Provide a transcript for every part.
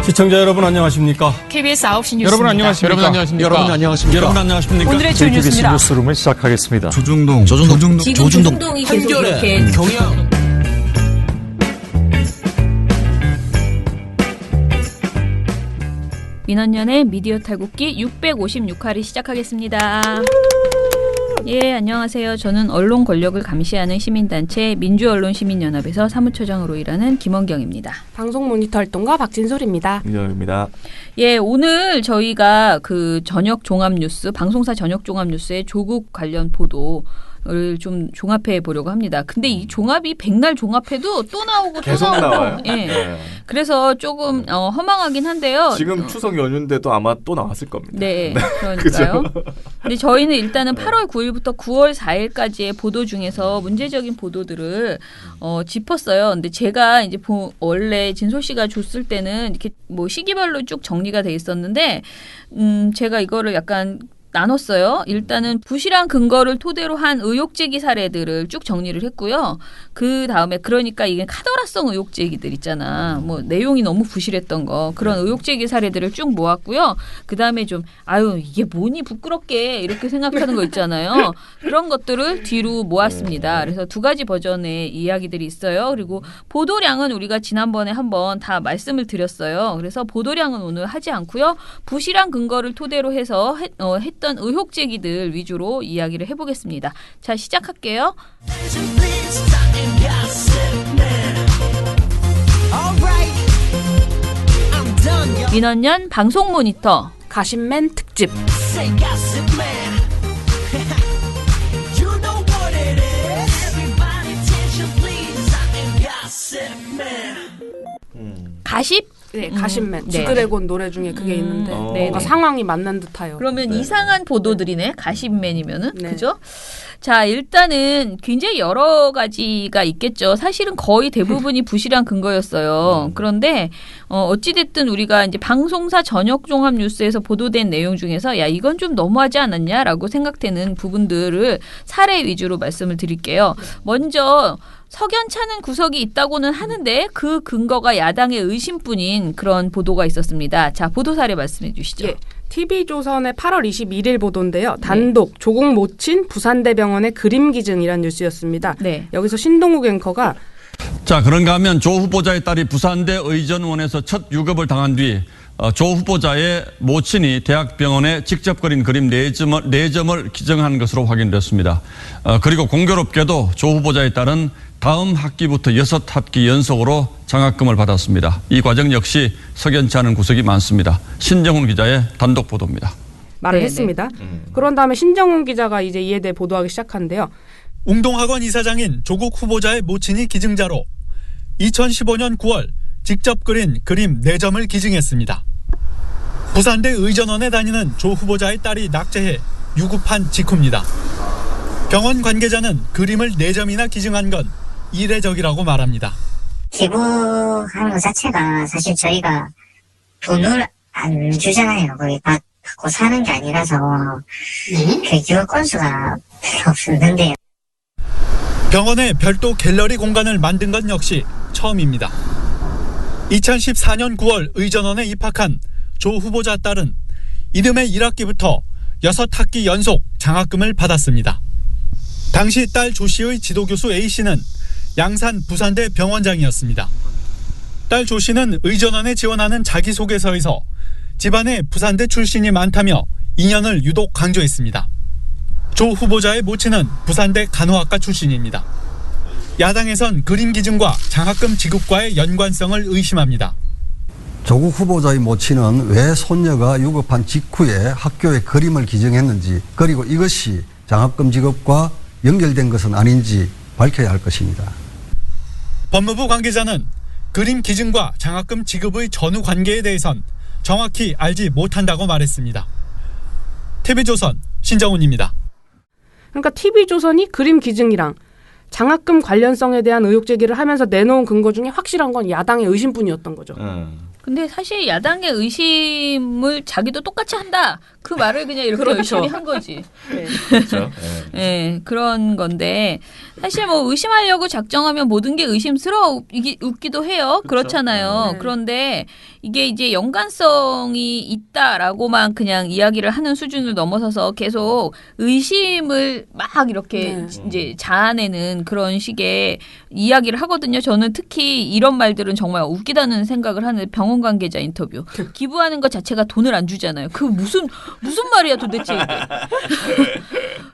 시청자 여러분 안녕하십니까? KBS 9시 뉴스 여러분 안녕하십니까? 여러분 안녕하십니까? 여러분 안녕하십니까? 여러분 안녕하십니까? 오늘의 주요 KBS 뉴스입니다. 뉴스룸을 시작하겠습니다. 조중동 조중동이 계속 이렇게 경영 민원연의 미디어 탈곡기 656화를 시작하겠습니다. 예, 안녕하세요. 저는 언론 권력을 감시하는 시민단체 민주언론시민연합에서 사무처장으로 일하는 김원경입니다. 방송 모니터 활동가 박진솔입니다. 민정입니다. 예, 오늘 저희가 그 저녁 종합뉴스, 방송사 저녁 종합뉴스의 조국 관련 보도를 좀 종합해 보려고 합니다. 근데 이 종합이 백날 종합해도 또 나오고 계속 또 나오고. 나와요. 예. 네. 그래서 조금 허망하긴 한데요. 지금 추석 연휴인데도 아마 또 나왔을 겁니다. 네, 그러니까요. 근데 저희는 일단은 8월 9일부터 9월 4일까지의 보도 중에서 문제적인 보도들을 짚었어요. 근데 제가 이제 원래 진솔 씨가 줬을 때는 이렇게 뭐 시기별로 쭉 정리가 돼 있었는데, 제가 이거를 약간 나눴어요. 일단은 부실한 근거를 토대로 한 의혹 제기 사례들을 쭉 정리를 했고요. 그 다음에 그러니까 이게 카더라성 의혹 제기들 있잖아. 뭐 내용이 너무 부실했던 거 그런 의혹 제기 사례들을 쭉 모았고요. 그 다음에 좀 이게 뭐니 부끄럽게 이렇게 생각하는 거 있잖아요. 그런 것들을 뒤로 모았습니다. 그래서 두 가지 버전의 이야기들이 있어요. 그리고 보도량은 우리가 지난번에 한번 다 말씀을 드렸어요. 그래서 보도량은 오늘 하지 않고요. 부실한 근거를 토대로 해서 했던 의혹 제기들 위주로 이야기를 해보겠습니다. 자, 시작할게요. 민원연 방송 모니터 가십맨 특집. 가십? 네, 가십맨. 네. 지드래곤 노래 중에 그게 있는데 뭔가 상황이 맞는 듯해요. 그러면 이상한 보도들이네. 가십맨이면은. 네. 그죠? 자, 일단은 굉장히 여러 가지가 있겠죠. 사실은 거의 대부분이 부실한 근거였어요. 그런데 어찌됐든 우리가 이제 방송사 저녁 종합 뉴스에서 보도된 내용 중에서 야, 이건 좀 너무하지 않았냐라고 생각되는 부분들을 사례 위주로 말씀을 드릴게요. 먼저 석연찮은 구석이 있다고는 하는데 그 근거가 야당의 의심뿐인 그런 보도가 있었습니다. 자, 보도 사례 말씀해 주시죠. 예. TV조선의 8월 21일 보도인데요. 단독 조국 모친 부산대병원의 그림 기증이란 뉴스였습니다. 네. 여기서 신동욱 앵커가 자, 그런가 하면 조 후보자의 딸이 부산대 의전원에서 첫 유급을 당한 뒤 조 후보자의 모친이 대학병원에 직접 그린 그림 4점을 기증한 것으로 확인됐습니다. 그리고 공교롭게도 조 후보자의 딸은 다음 학기부터 6학기 연속으로 장학금을 받았습니다. 이 과정 역시 석연치 않은 구석이 많습니다. 신정훈 기자의 단독 보도입니다. 말을 네네. 했습니다. 그런 다음에 신정훈 기자가 이제 이에 대해 보도하기 시작하는데요. 웅동학원 이사장인 조국 후보자의 모친이 기증자로 2015년 9월 직접 그린 그림 4점을 기증했습니다. 부산대 의전원에 다니는 조 후보자의 딸이 낙제해 유급한 직후입니다. 병원 관계자는 그림을 4점이나 기증한 건 이례적이라고 말합니다. 기부하는 것 자체가 사실 저희가 돈을 안 주잖아요. 거의 받고 사는 게 아니라서 그 기부 건수가 별로 없었는데요. 병원에 별도 갤러리 공간을 만든 건 역시 처음입니다. 2014년 9월 의전원에 입학한 조 후보자 딸은 이듬해 1학기부터 6학기 연속 장학금을 받았습니다. 당시 딸 조 씨의 지도교수 A씨는 양산 부산대 병원장이었습니다. 딸 조 씨는 의전원에 지원하는 자기소개서에서 집안에 부산대 출신이 많다며 인연을 유독 강조했습니다. 조 후보자의 모친은 부산대 간호학과 출신입니다. 야당에선 그림 기증과 장학금 지급과의 연관성을 의심합니다. 조국 후보자의 모친은 왜 손녀가 유급한 직후에 학교에 그림을 기증했는지, 그리고 이것이 장학금 지급과 연결된 것은 아닌지 밝혀야 할 것입니다. 법무부 관계자는 그림 기증과 장학금 지급의 전후 관계에 대해선 정확히 알지 못한다고 말했습니다. TV조선 신정훈입니다. 그러니까 TV조선이 그림 기증이랑 장학금 관련성에 대한 의혹 제기를 하면서 내놓은 근거 중에 확실한 건 야당의 의심뿐이었던 거죠. 근데 사실 야당의 의심을 자기도 똑같이 한다. 그 말을 그냥 이렇게 열심히 한 거지. 네. 그렇죠. 예. 네, 그런 건데 사실 뭐 의심하려고 작정하면 모든 게 의심스럽기도 해요. 그렇잖아요. 네. 그런데 이게 이제 연관성이 있다라고만 그냥 이야기를 하는 수준을 넘어서서 계속 의심을 막 이렇게 네. 이제 자아내는 그런 식의 이야기를 하거든요. 저는 특히 이런 말들은 정말 웃기다는 생각을 하는 병원 관계자 인터뷰. 기부하는 것 자체가 돈을 안 주잖아요. 그 무슨 말이야 도대체 이게.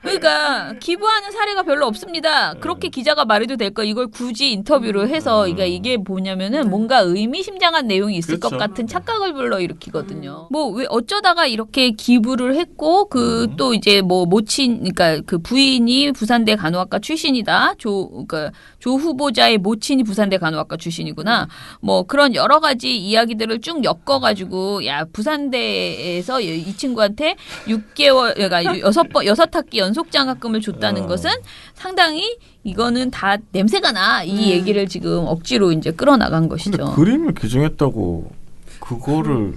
그러니까 기부하는 사례가 별로 없습니다. 그렇게 기자가 말해도 될까? 이걸 굳이 인터뷰를 해서 이게 뭐냐면은 뭔가 의미심장한 내용이 있을 것 그렇죠. 같은 착각을 불러일으키거든요. 뭐 왜 어쩌다가 이렇게 기부를 했고 그 또 이제 뭐 모친 그러니까 그 부인이 부산대 간호학과 출신이다. 그러니까 조 후보자의 모친이 부산대 간호학과 출신이구나. 뭐 그런 여러 가지 이야기들을 쭉 엮어가지고 야 부산대에서 이 친구한테 6개월 그러니까 6학기 연속 장학금을 줬다는 것은 상당히 이거는 다 냄새가 나. 이 얘기를 지금 억지로 이제 끌어나간 것이죠. 근데 그림을 기증했다고 그거를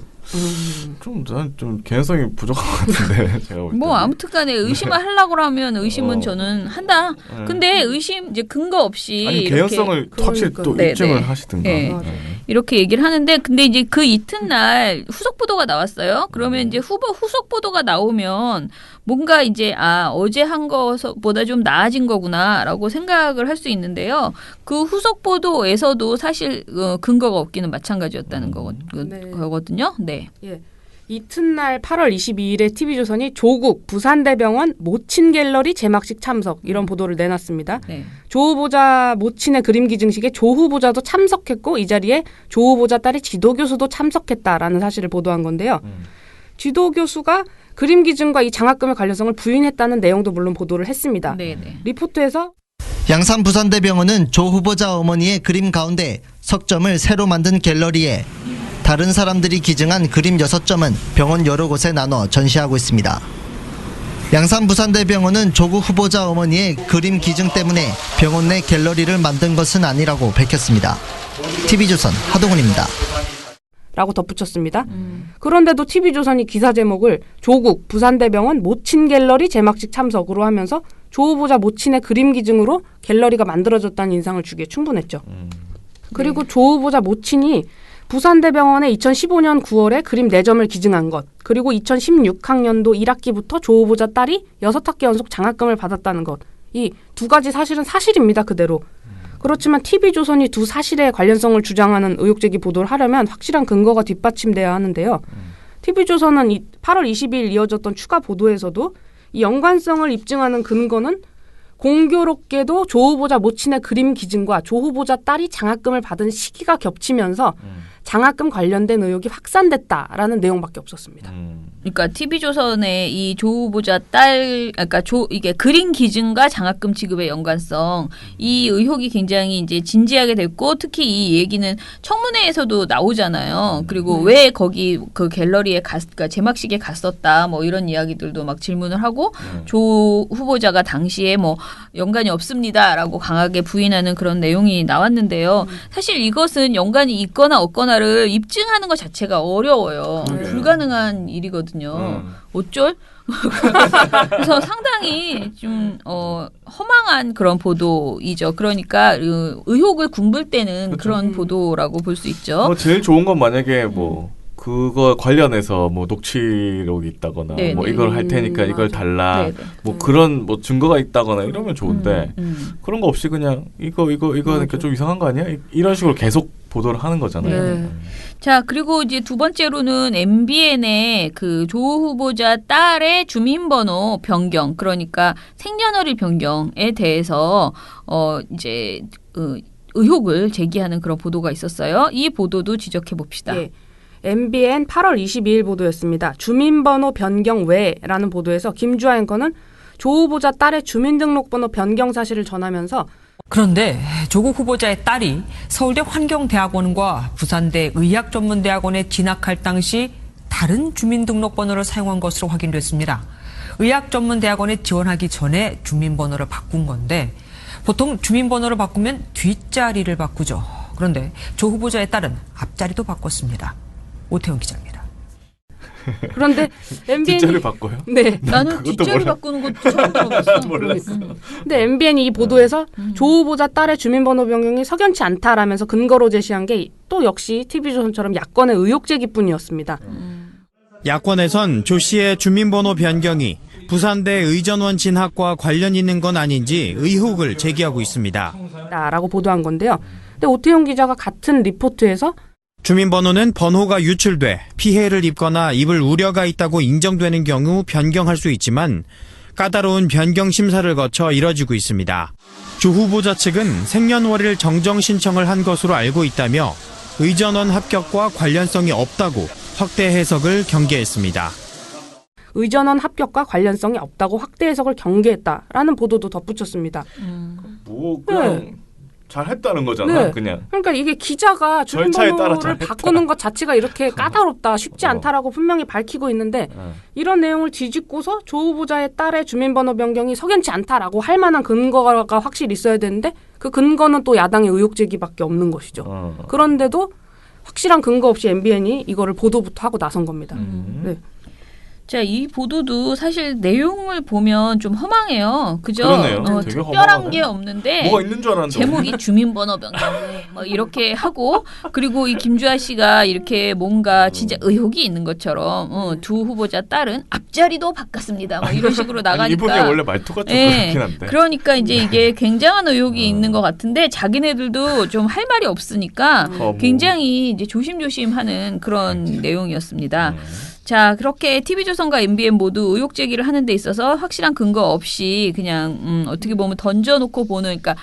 난 좀 개연성이 부족한 것 같은데 제가 볼 뭐 때는. 아무튼간에 의심을 하려고 하면 의심은 저는 한다. 네. 근데 의심 이제 근거 없이 아니 이렇게 개연성을 확실히 또 네, 입증을 네. 하시든가. 네. 네. 이렇게 얘기를 하는데 근데 이제 그 이튿날 후속 보도가 나왔어요. 그러면 이제 후속 보도가 나오면 뭔가 이제 어제 한 것보다 좀 나아진 거구나라고 생각을 할 수 있는데요. 그 후속 보도에서도 사실 근거가 없기는 마찬가지였다는 거거든요. 네. 예. 이튿날 8월 22일에 TV조선이 조국 부산대병원 모친 갤러리 개막식 참석 이런 보도를 내놨습니다. 네. 조 후보자 모친의 그림 기증식에 조 후보자도 참석했고 이 자리에 조 후보자 딸의 지도 교수도 참석했다라는 사실을 보도한 건데요. 지도 교수가 그림 기증과 이 장학금의 관련성을 부인했다는 내용도 물론 보도를 했습니다. 네, 네. 리포트에서 양산 부산대병원은 조 후보자 어머니의 그림 가운데 석점을 새로 만든 갤러리에 다른 사람들이 기증한 그림 6점은 병원 여러 곳에 나눠 전시하고 있습니다. 양산 부산대병원은 조국 후보자 어머니의 그림 기증 때문에 병원 내 갤러리를 만든 것은 아니라고 밝혔습니다. TV조선 하동훈입니다. 라고 덧붙였습니다. 그런데도 TV조선이 기사 제목을 조국 부산대병원 모친 갤러리 개막식 참석으로 하면서 조 후보자 모친의 그림 기증으로 갤러리가 만들어졌다는 인상을 주기에 충분했죠. 그리고 조 후보자 모친이 부산대병원에 2015년 9월에 그림 4점을 기증한 것, 그리고 2016학년도 1학기부터 조 후보자 딸이 6학기 연속 장학금을 받았다는 것, 이 두 가지 사실은 사실입니다. 그대로. 그렇지만 TV조선이 두 사실의 관련성을 주장하는 의혹제기 보도를 하려면 확실한 근거가 뒷받침돼야 하는데요. TV조선은 8월 22일 이어졌던 추가 보도에서도 이 연관성을 입증하는 근거는 공교롭게도 조 후보자 모친의 그림 기증과 조 후보자 딸이 장학금을 받은 시기가 겹치면서 장학금 관련된 의혹이 확산됐다라는 내용밖에 없었습니다. 그러니까 TV조선의 이 조 후보자 그러니까 이게 그림 기증과 장학금 지급의 연관성, 이 의혹이 굉장히 이제 진지하게 됐고, 특히 이 얘기는 청문회에서도 나오잖아요. 그리고 왜 거기 그 갤러리에 그러니까 제막식에 갔었다, 뭐 이런 이야기들도 막 질문을 하고, 조 후보자가 당시에 뭐 연관이 없습니다라고 강하게 부인하는 그런 내용이 나왔는데요. 사실 이것은 연관이 있거나 없거나를 입증하는 것 자체가 어려워요. 불가능한 일이거든요. 어쩔? 그래서 상당히 좀 허망한 그런 보도이죠. 그러니까 의혹을 굼을 때는 그렇죠. 그런 보도라고 볼 수 있죠. 제일 좋은 건 만약에 그거 관련해서 뭐 녹취록이 있다거나 네네. 뭐 이걸 할 테니까 이걸 맞아. 달라 네네. 뭐 그런 뭐 증거가 있다거나 이러면 좋은데 그런 거 없이 그냥 이거 하니까 좀 이상한 거 아니야? 이런 식으로 계속 보도를 하는 거잖아요. 네. 자, 그리고 이제 두 번째로는 MBN의 그 조 후보자 딸의 주민번호 변경, 그러니까 생년월일 변경에 대해서 이제 의혹을 제기하는 그런 보도가 있었어요. 이 보도도 지적해 봅시다. 예. MBN 8월 22일 보도였습니다. 주민번호 변경 외라는 보도에서 김주아 앵커는 조 후보자 딸의 주민등록번호 변경 사실을 전하면서 그런데 조국 후보자의 딸이 서울대 환경대학원과 부산대 의학전문대학원에 진학할 당시 다른 주민등록번호를 사용한 것으로 확인됐습니다. 의학전문대학원에 지원하기 전에 주민번호를 바꾼 건데 보통 주민번호를 바꾸면 뒷자리를 바꾸죠. 그런데 조 후보자의 딸은 앞자리도 바꿨습니다. 오태훈 기자입니다. 그런데 MBN이 뒷자를 바꿔요? 네. 나는 그것도 뒷자를 몰라. 바꾸는 것도 처음 들어봤어. 몰랐어. 근데 MBN이 이 보도에서 조 후보자 딸의 주민번호 변경이 석연치 않다라면서 근거로 제시한 게 또 역시 TV조선처럼 야권의 의혹 제기뿐이었습니다. 야권에선 조 씨의 주민번호 변경이 부산대 의전원 진학과 관련 있는 건 아닌지 의혹을 제기하고 있습니다. 라고 보도한 건데요. 근데 오태훈 기자가 같은 리포트에서 주민번호는 번호가 유출돼 피해를 입거나 입을 우려가 있다고 인정되는 경우 변경할 수 있지만 까다로운 변경 심사를 거쳐 이뤄지고 있습니다. 조 후보자 측은 생년월일 정정 신청을 한 것으로 알고 있다며 의전원 합격과 관련성이 없다고 확대 해석을 경계했습니다. 의전원 합격과 관련성이 없다고 확대 해석을 경계했다라는 보도도 덧붙였습니다. 뭐 그냥 네. 잘했다는 거잖아. 네. 그냥. 그러니까 이게 기자가 절차에 따라 주민번호를 잘했다. 바꾸는 것 자체가 이렇게 까다롭다, 쉽지 않다라고 분명히 밝히고 있는데 이런 내용을 뒤집고서 조 후보자의 딸의 주민번호 변경이 석연치 않다라고 할 만한 근거가 확실히 있어야 되는데 그 근거는 또 야당의 의혹 제기밖에 없는 것이죠. 그런데도 확실한 근거 없이 MBN이 이거를 보도부터 하고 나선 겁니다. 네. 자, 이 보도도 사실 내용을 보면 좀 허망해요. 그죠? 그러네요. 되게 특별한 허망하네. 게 없는데 뭐가 있는 줄 알았는데 제목이 주민번호 변경에 뭐 이렇게 하고 그리고 이 김주아 씨가 이렇게 뭔가 진짜 의혹이 있는 것처럼 두 후보자 딸은 앞자리도 바꿨습니다. 뭐 이런 식으로 나가니까 아니, 이분이 원래 말투가 좀 예, 그렇긴 한데. 그러니까 이제 이게 굉장한 의혹이 있는 것 같은데 자기네들도 좀 할 말이 없으니까 굉장히 이제 조심조심하는 그런 내용이었습니다. 자, 그렇게 TV조선과 MBN 모두 의혹 제기를 하는 데 있어서 확실한 근거 없이 그냥 어떻게 보면 던져놓고 보는 그러니까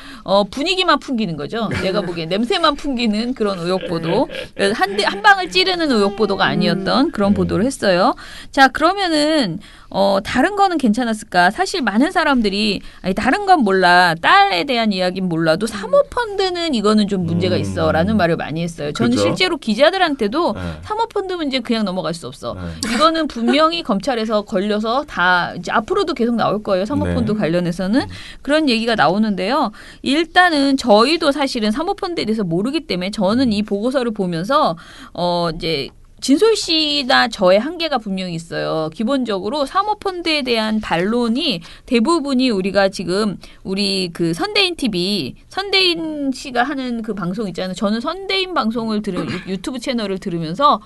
분위기만 풍기는 거죠. 내가 보기엔 냄새만 풍기는 그런 의혹 보도. 한 방을 찌르는 의혹 보도가 아니었던 그런 보도를 했어요. 자, 그러면은 다른 거는 괜찮았을까? 사실 많은 사람들이 아니 다른 건 몰라. 딸에 대한 이야기는 몰라도 사모펀드는 이거는 좀 문제가 있어라는 말을 많이 했어요. 저는 그죠? 실제로 기자들한테도 네. 사모펀드 문제 그냥 넘어갈 수 없어. 이거는 분명히 검찰에서 걸려서 다 이제 앞으로도 계속 나올 거예요. 사모펀드 네. 관련해서는 그런 얘기가 나오는데요. 일단은 저희도 사실은 사모펀드에 대해서 모르기 때문에 저는 이 보고서를 보면서 이제 진솔 씨나 저의 한계가 분명히 있어요. 기본적으로 사모펀드에 대한 반론이 대부분이 우리가 지금 우리 그 선대인 TV 선대인 씨가 하는 그 방송 있잖아요. 저는 선대인 방송을 유튜브 채널을 들으면서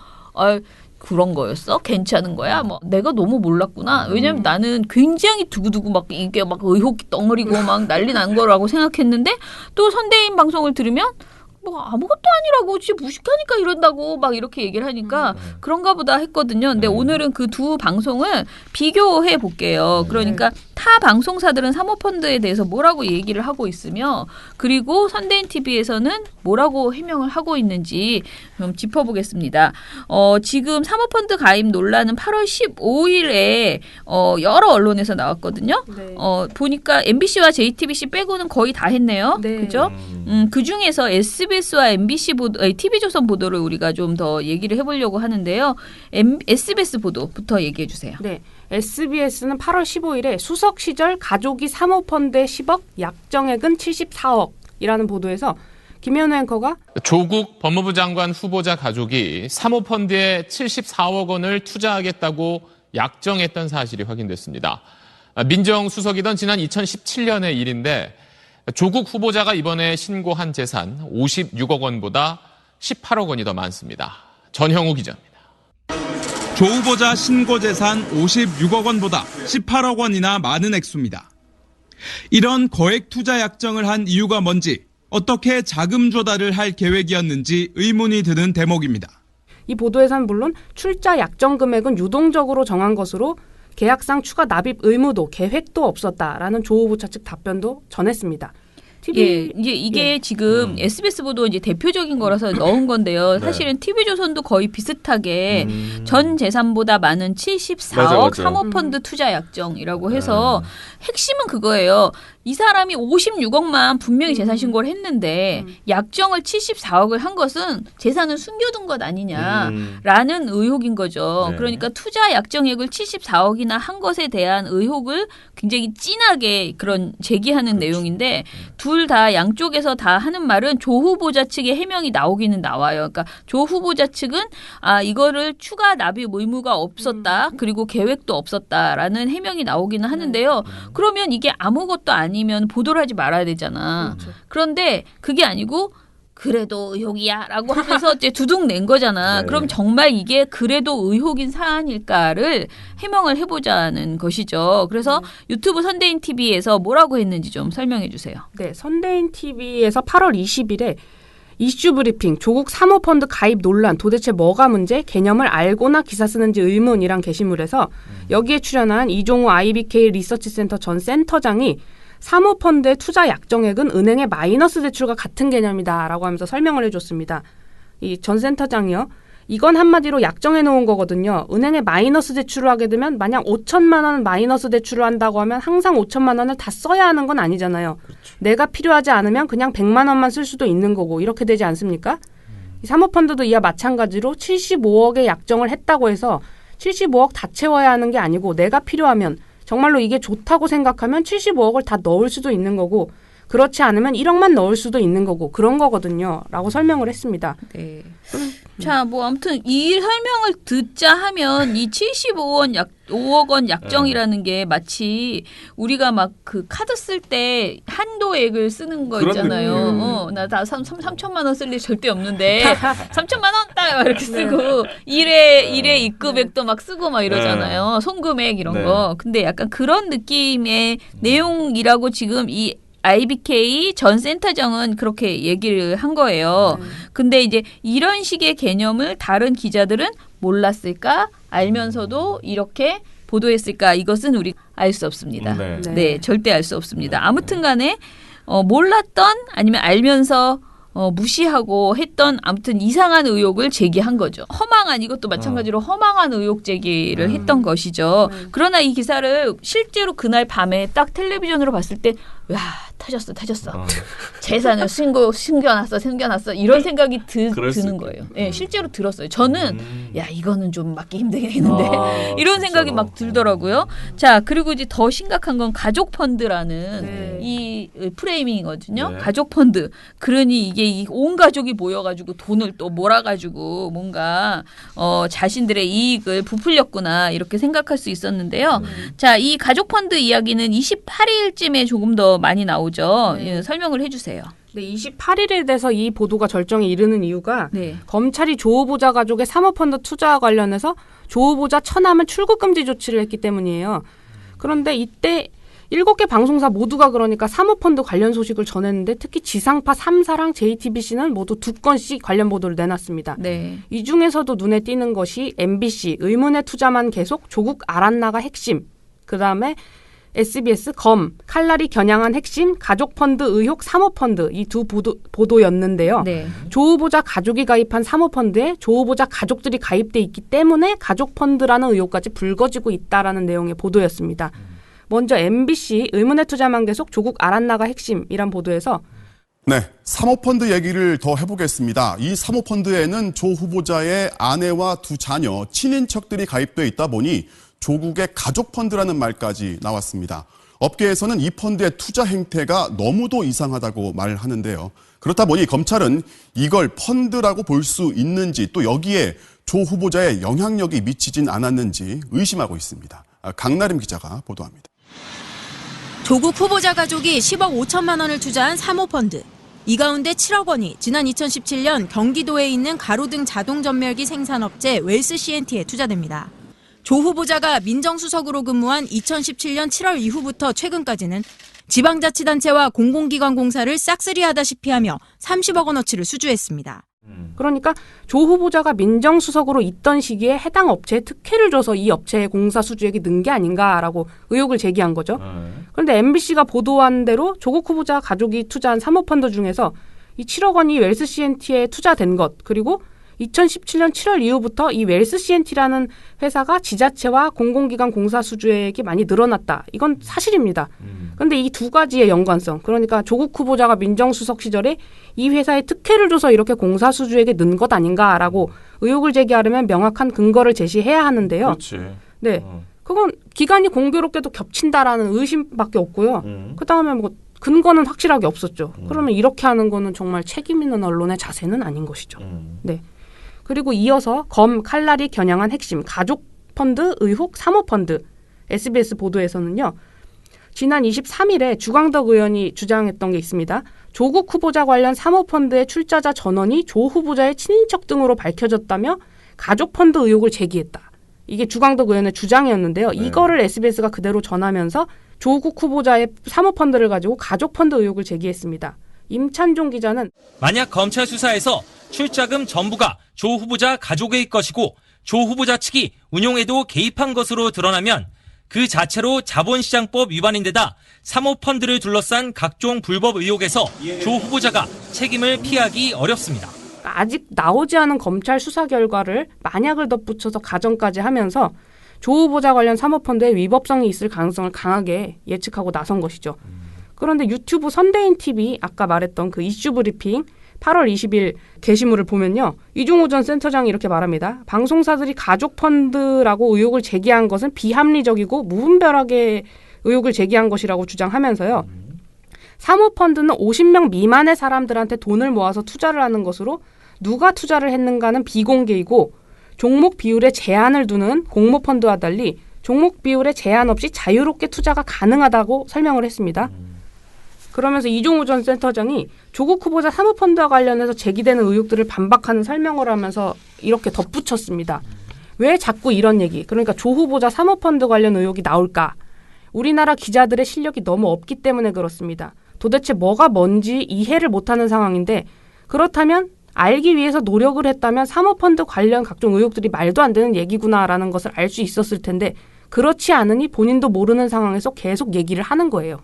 그런 거였어? 괜찮은 거야? 뭐 내가 너무 몰랐구나. 왜냐면 나는 굉장히 두고두고 막 이게 막 의혹이 덩어리고 막 난리 난 거라고 생각했는데 또 선대인 방송을 들으면 뭐 아무것도 아니라고 진짜 무식하니까 이런다고 막 이렇게 얘기를 하니까 그런가 보다 했거든요. 근데 오늘은 그 두 방송을 비교해 볼게요. 그러니까 타 방송사들은 사모펀드에 대해서 뭐라고 얘기를 하고 있으며 그리고 선대인 TV에서는 뭐라고 해명을 하고 있는지 좀 짚어보겠습니다. 지금 사모펀드 가입 논란은 8월 15일에 여러 언론에서 나왔거든요. 네. 보니까 MBC와 JTBC 빼고는 거의 다 했네요. 네. 그죠? 그 중에서 SBS와 MBC 보도, TV조선 보도를 우리가 좀 더 얘기를 해보려고 하는데요. SBS 보도부터 얘기해 주세요. 네. SBS는 8월 15일에 수석 시절 가족이 사모펀드에 10억, 약정액은 74억이라는 보도에서 김현우 앵커가 조국 법무부 장관 후보자 가족이 사모펀드에 74억 원을 투자하겠다고 약정했던 사실이 확인됐습니다. 민정수석이던 지난 2017년의 일인데 조국 후보자가 이번에 신고한 재산 56억 원보다 18억 원이 더 많습니다. 전형우 기자입니다. 조 후보자 신고 재산 56억 원보다 18억 원이나 많은 액수입니다. 이런 거액 투자 약정을 한 이유가 뭔지, 어떻게 자금 조달을 할 계획이었는지 의문이 드는 대목입니다. 이 보도에서는 물론 출자 약정 금액은 유동적으로 정한 것으로 계약상 추가 납입 의무도 계획도 없었다라는 조 후보자 측 답변도 전했습니다. 예, 이게 지금 SBS 보도 이제 대표적인 거라서 넣은 건데요. 사실은 TV조선도 거의 비슷하게 전 재산보다 많은 74억 맞아. 사모펀드 투자 약정이라고 해서 핵심은 그거예요. 이 사람이 56억만 분명히 재산 신고를 했는데 약정을 74억을 한 것은 재산을 숨겨둔 것 아니냐라는 의혹인 거죠. 네. 그러니까 투자 약정액을 74억이나 한 것에 대한 의혹을 굉장히 진하게 그런 제기하는 내용인데 두 둘 다 양쪽에서 다 하는 말은 조 후보자 측의 해명이 나오기는 나와요. 그러니까 조 후보자 측은 이거를 추가 납입 의무가 없었다. 그리고 계획도 없었다라는 해명이 나오기는 하는데요. 그러면 이게 아무것도 아니면 보도를 하지 말아야 되잖아. 그렇죠. 그런데 그게 아니고 그래도 의혹이야 라고 하면서 이제 두둑 낸 거잖아. 네. 그럼 정말 이게 그래도 의혹인 사안일까를 해명을 해보자는 것이죠. 그래서 유튜브 선대인 TV에서 뭐라고 했는지 좀 설명해 주세요. 네, 선대인 TV에서 8월 20일에 이슈 브리핑 조국 사모펀드 가입 논란 도대체 뭐가 문제? 개념을 알고나 기사 쓰는지 의문이란 게시물에서 여기에 출연한 이종우 IBK 리서치센터 전 센터장이 사모펀드의 투자 약정액은 은행의 마이너스 대출과 같은 개념이다라고 하면서 설명을 해줬습니다. 이 전 센터장이요. 이건 한마디로 약정해 놓은 거거든요. 은행에 마이너스 대출을 하게 되면 만약 5천만 원 마이너스 대출을 한다고 하면 항상 5천만 원을 다 써야 하는 건 아니잖아요. 그렇죠. 내가 필요하지 않으면 그냥 100만 원만 쓸 수도 있는 거고 이렇게 되지 않습니까? 이 사모펀드도 이와 마찬가지로 75억의 약정을 했다고 해서 75억 다 채워야 하는 게 아니고 내가 필요하면 정말로 이게 좋다고 생각하면 75억을 다 넣을 수도 있는 거고 그렇지 않으면 1억만 넣을 수도 있는 거고 그런 거거든요. 라고 설명을 했습니다. 네. 자, 뭐 아무튼 이 설명을 듣자 하면 이 5억 원 약정이라는 게 마치 우리가 막 그 카드 쓸 때 한도액을 쓰는 거 있잖아요. 나 다 3천만 원 쓸 일 절대 없는데 3천만 원 딱 이렇게 쓰고 일회 입금액도 막 쓰고 막 이러잖아요. 송금액 이런 거. 근데 약간 그런 느낌의 내용이라고 지금 이 IBK 전 센터장은 그렇게 얘기를 한 거예요. 근데 이제 이런 식의 개념을 다른 기자들은 몰랐을까? 알면서도 이렇게 보도했을까? 이것은 우리 알 수 없습니다. 네, 절대 알 수 없습니다. 아무튼 간에 몰랐던 아니면 알면서 무시하고 했던 아무튼 이상한 의혹을 제기한 거죠. 허망한 이것도 마찬가지로 허망한 의혹 제기를 했던 것이죠. 그러나 이 기사를 실제로 그날 밤에 딱 텔레비전으로 봤을 때 와, 터졌어. 재산을 숨겨놨어. 이런 생각이 드는 거예요. 네, 실제로 들었어요. 저는 야, 이거는 좀 맞기 힘들겠는데 이런 생각이 막 들더라고요. 자, 그리고 이제 더 심각한 건 가족 펀드라는 이 프레이밍이거든요. 네. 가족 펀드. 그러니 이게 온 가족이 모여가지고 돈을 또 몰아가지고 뭔가 자신들의 이익을 부풀렸구나 이렇게 생각할 수 있었는데요. 자, 이 가족 펀드 이야기는 28일쯤에 조금 더 많이 나오죠. 예, 설명을 해주세요. 네, 28일에 대해서 이 보도가 절정에 이르는 이유가 검찰이 조 후보자 가족의 사모펀드 투자와 관련해서 조 후보자 처남은 출국 금지 조치를 했기 때문이에요. 그런데 이때 7개 방송사 모두가 그러니까 사모펀드 관련 소식을 전했는데 특히 지상파 3사랑 JTBC는 모두 2건씩 관련 보도를 내놨습니다. 네. 이 중에서도 눈에 띄는 것이 MBC 의문의 투자만 계속 조국 알았나가 핵심, 그다음에 SBS 검 칼날이 겨냥한 핵심 가족펀드 의혹 사모펀드 이 두 보도였는데요. 네. 조 후보자 가족이 가입한 사모펀드에 조 후보자 가족들이 가입돼 있기 때문에 가족펀드라는 의혹까지 불거지고 있다라는 내용의 보도였습니다. 먼저 MBC 의문의 투자만 계속 조국 알았나가 핵심이란 보도에서 네, 사모펀드 얘기를 더 해보겠습니다. 이 사모펀드에는 조 후보자의 아내와 두 자녀, 친인척들이 가입돼 있다 보니 조국의 가족펀드라는 말까지 나왔습니다. 업계에서는 이 펀드의 투자 행태가 너무도 이상하다고 말하는데요. 그렇다 보니 검찰은 이걸 펀드라고 볼 수 있는지 또 여기에 조 후보자의 영향력이 미치진 않았는지 의심하고 있습니다. 강나림 기자가 보도합니다. 조국 후보자 가족이 10억 5천만 원을 투자한 사모펀드. 이 가운데 7억 원이 지난 2017년 경기도에 있는 가로등 자동 전멸기 생산업체 웰스 CNT에 투자됩니다. 조 후보자가 민정수석으로 근무한 2017년 7월 이후부터 최근까지는 지방자치단체와 공공기관 공사를 싹쓸이하다시피 하며 30억 원어치를 수주했습니다. 그러니까 조 후보자가 민정수석으로 있던 시기에 해당 업체에 특혜를 줘서 이 업체의 공사 수주액이 는 게 아닌가라고 의혹을 제기한 거죠. 그런데 MBC가 보도한 대로 조국 후보자 가족이 투자한 사모펀드 중에서 이 7억 원이 웰스 CNT에 투자된 것, 그리고 2017년 7월 이후부터 이 웰스 CNT라는 회사가 지자체와 공공기관 공사 수주액이 많이 늘어났다. 이건 사실입니다. 그런데 이 두 가지의 연관성, 그러니까 조국 후보자가 민정수석 시절에 이 회사에 특혜를 줘서 이렇게 공사 수주액이 는 것 아닌가라고 의혹을 제기하려면 명확한 근거를 제시해야 하는데요. 그렇지. 네, 그건 기간이 공교롭게도 겹친다라는 의심밖에 없고요. 그 다음에 뭐 근거는 확실하게 없었죠. 그러면 이렇게 하는 거는 정말 책임 있는 언론의 자세는 아닌 것이죠. 네. 그리고 이어서 검 칼날이 겨냥한 핵심 가족 펀드 의혹 사모펀드 SBS 보도에서는요. 지난 23일에 주광덕 의원이 주장했던 게 있습니다. 조국 후보자 관련 사모펀드의 출자자 전원이 조 후보자의 친인척 등으로 밝혀졌다며 가족펀드 의혹을 제기했다. 이게 주광덕 의원의 주장이었는데요. 네. 이거를 SBS가 그대로 전하면서 조국 후보자의 사모펀드를 가지고 가족펀드 의혹을 제기했습니다. 임찬종 기자는 만약 검찰 수사에서 출자금 전부가 조 후보자 가족의 것이고 조 후보자 측이 운용에도 개입한 것으로 드러나면 그 자체로 자본시장법 위반인데다 사모펀드를 둘러싼 각종 불법 의혹에서 조 후보자가 책임을 피하기 어렵습니다. 아직 나오지 않은 검찰 수사 결과를 만약을 덧붙여서 가정까지 하면서 조 후보자 관련 사모펀드에 위법성이 있을 가능성을 강하게 예측하고 나선 것이죠. 그런데 유튜브 선대인 TV 아까 말했던 그 이슈 브리핑 8월 20일 게시물을 보면요. 이종호 전 센터장이 이렇게 말합니다. 방송사들이 가족펀드라고 의혹을 제기한 것은 비합리적이고 무분별하게 의혹을 제기한 것이라고 주장하면서요. 사모펀드는 50명 미만의 사람들한테 돈을 모아서 투자를 하는 것으로 누가 투자를 했는가는 비공개이고 종목 비율에 제한을 두는 공모펀드와 달리 종목 비율에 제한 없이 자유롭게 투자가 가능하다고 설명을 했습니다. 그러면서 이종우 전 센터장이 조국 후보자 사모펀드와 관련해서 제기되는 의혹들을 반박하는 설명을 하면서 이렇게 덧붙였습니다. 왜 자꾸 이런 얘기, 그러니까 조 후보자 사모펀드 관련 의혹이 나올까? 우리나라 기자들의 실력이 너무 없기 때문에 그렇습니다. 도대체 뭐가 뭔지 이해를 못하는 상황인데 그렇다면 알기 위해서 노력을 했다면 사모펀드 관련 각종 의혹들이 말도 안 되는 얘기구나라는 것을 알 수 있었을 텐데 그렇지 않으니 본인도 모르는 상황에서 계속 얘기를 하는 거예요.